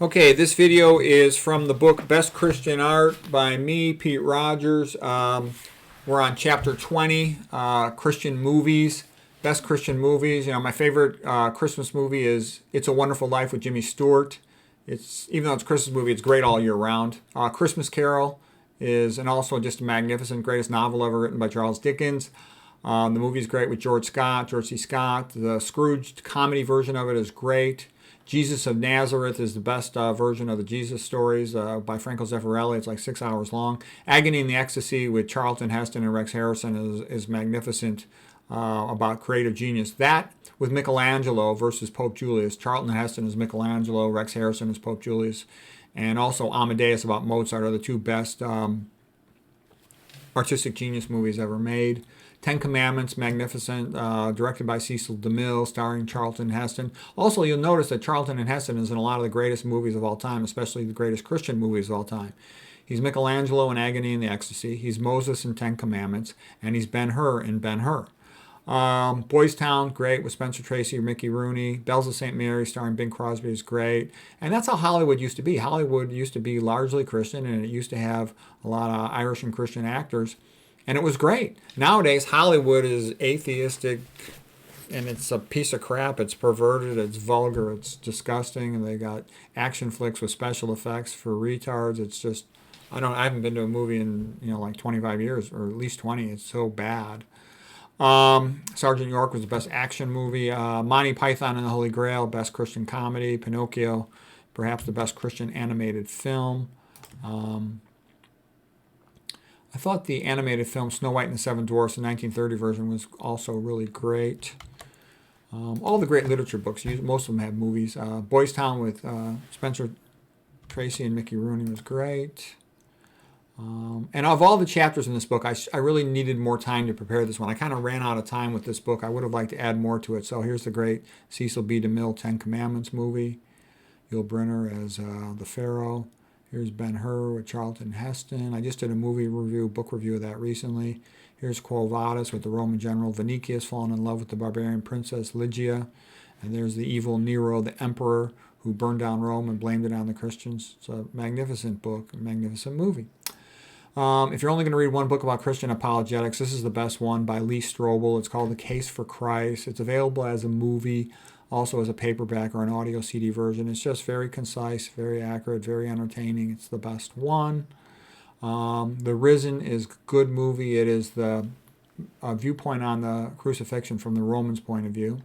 Okay, this video is from the book Best Christian Art by me, Pete Rogers. We're on chapter 20, Christian movies, best Christian movies. You know, my favorite Christmas movie is It's a Wonderful Life with Jimmy Stewart. Even though it's a Christmas movie, it's great all year round. Christmas Carol is, and also just a magnificent, greatest novel ever written by Charles Dickens. The movie is great with George C. Scott. The Scrooged comedy version of it is great. Jesus of Nazareth is the best version of the Jesus stories by Franco Zefferili. It's like 6 hours long. Agony Ecstasy with Charlton Heston and Rex Harrison is magnificent about creative genius. That with Michelangelo versus Pope Julius. Charlton Heston is Michelangelo, Rex Harrison is Pope Julius. And also Amadeus about Mozart are the two best artistic genius movies ever made. Ten Commandments, magnificent, directed by Cecil DeMille, starring Charlton Heston. Also, you'll notice that Charlton Heston is in a lot of the greatest movies of all time, especially the greatest Christian movies of all time. He's Michelangelo in Agony and Ecstasy. He's Moses in Ten Commandments. And he's Ben-Hur in Ben-Hur. Boys Town, great, with Spencer Tracy or Mickey Rooney. Bells of St. Mary, starring Bing Crosby, is great. And that's how Hollywood used to be. Hollywood used to be largely Christian, and it used to have a lot of Irish and Christian actors. And it was great. Nowadays, Hollywood is atheistic, and it's a piece of crap. It's perverted, it's vulgar, it's disgusting, and they got action flicks with special effects for retards. It's just, I haven't been to a movie in like 25 years, or at least 20. It's so bad. Sergeant York was the best action movie. Monty Python and the Holy Grail, best Christian comedy. Pinocchio, perhaps the best Christian animated film. I thought the animated film Snow White and the Seven Dwarfs, the 1930 version, was also really great. All the great literature books, most of them have movies. Boys Town with Spencer Tracy and Mickey Rooney was great. And of all the chapters in this book, I really needed more time to prepare this one. I kind of ran out of time with this book. I would have liked to add more to it. So here's the great Cecil B. DeMille Ten Commandments movie. Yul Brynner as the Pharaoh. Here's Ben-Hur with Charlton Heston. I just did a book review of that recently. Here's Quo Vadis with the Roman general Vinicius falling in love with the barbarian princess Lygia. And there's the evil Nero, the emperor, who burned down Rome and blamed it on the Christians. It's a magnificent book, a magnificent movie. If you're only going to read one book about Christian apologetics, this is the best one by Lee Strobel. It's called The Case for Christ. It's available as a movie, also as a paperback or an audio CD version. It's just very concise, very accurate, very entertaining. It's the best one. The Risen is a good movie. It is the viewpoint on the crucifixion from the Romans' point of view.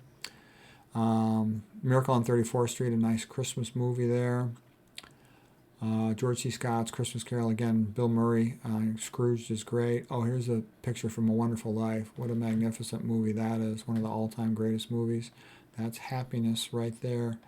Miracle on 34th Street, a nice Christmas movie there. George C. Scott's Christmas Carol, again, Bill Murray. Scrooged is great. Oh, here's a picture from A Wonderful Life. What a magnificent movie that is. One of the all-time greatest movies. That's happiness right there.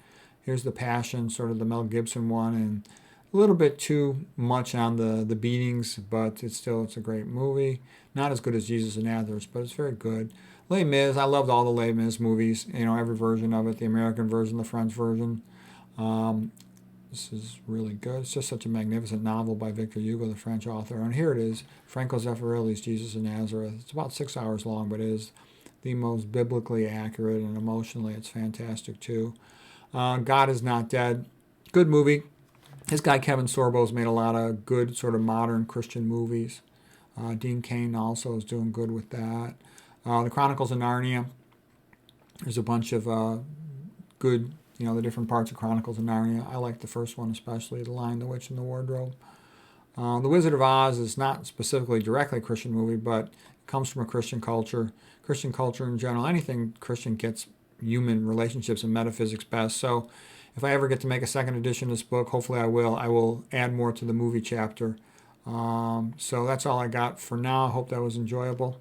Here's The Passion, sort of the Mel Gibson one, and a little bit too much on the beatings, but it's a great movie. Not as good as Jesus of Nazareth, but it's very good. Les Mis, I loved all the Les Mis movies, every version of it, the American version, the French version. This is really good. It's just such a magnificent novel by Victor Hugo, the French author. And here it is, Franco Zeffirili's Jesus of Nazareth. It's about 6 hours long, but it is the most biblically accurate, and emotionally it's fantastic too. God is Not Dead. Good movie. This guy Kevin Sorbo's made a lot of good sort of modern Christian movies. Dean Cain also is doing good with that. The Chronicles of Narnia. There's a bunch of good, the different parts of Chronicles of Narnia. I like the first one especially, The Lion, the Witch, and the Wardrobe. The Wizard of Oz is not specifically directly a Christian movie, but it comes from a Christian culture. Christian culture in general, anything Christian gets human relationships and metaphysics best. So if I ever get to make a second edition of this book, hopefully I will add more to the movie chapter. So that's all I got for now. I hope that was enjoyable.